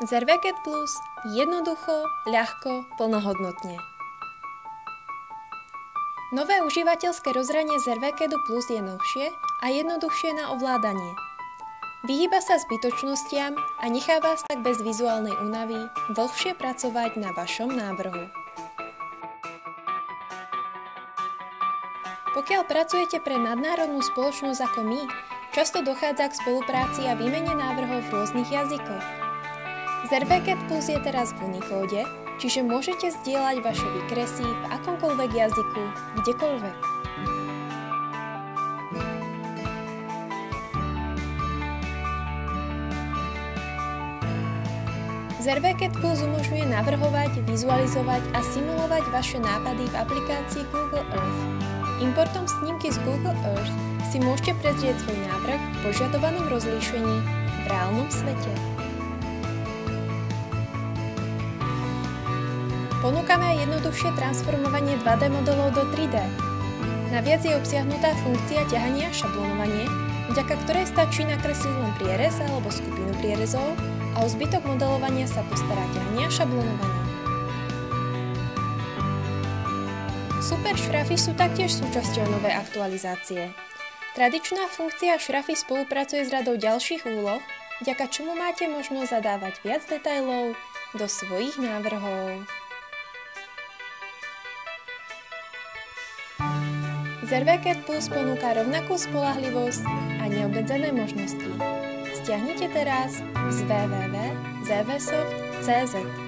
Zerveket Plus jednoducho, ľahko, plnohodnotne. Nové užívateľské rozhranie Zervekedu Plus je novšie a jednoduchšie na ovládanie. Vyhýba sa zbytočnostiam a nechá vás tak bez vizuálnej únavy dlhšie pracovať na vašom návrhu. Pokiaľ pracujete pre nadnárodnú spoločnosť ako my, často dochádza k spolupráci a výmene návrhov v rôznych jazykoch. Zerveket Plus je teraz v Unicode, čiže môžete zdieľať vaše výkresy v akomkoľvek jazyku, kdekoľvek. Zerveket Plus umožňuje navrhovať, vizualizovať a simulovať vaše nápady v aplikácii Google Earth. Importom snímky z Google Earth si môžete prezrieť svoj návrh v požadovanom rozlíšení v reálnom svete. Ponúkame aj jednoduchšie transformovanie 2D modelov do 3D. Naviac je obsiahnutá funkcia ťahania a šablonovanie, vďaka ktorej stačí nakresliť len prierez alebo skupinu prierezov a o zbytok modelovania sa postará ťahanie a šablonovanie. Super šrafy sú taktiež súčasťou novej aktualizácie. Tradičná funkcia šrafy spolupracuje s radou ďalších úloh, vďaka čomu máte možnosť zadávať viac detailov do svojich návrhov. Zerveket Plus ponúka rovnakú spoľahlivosť a neobmedzené možnosti. Stiahnite teraz z www.zvsoft.cz.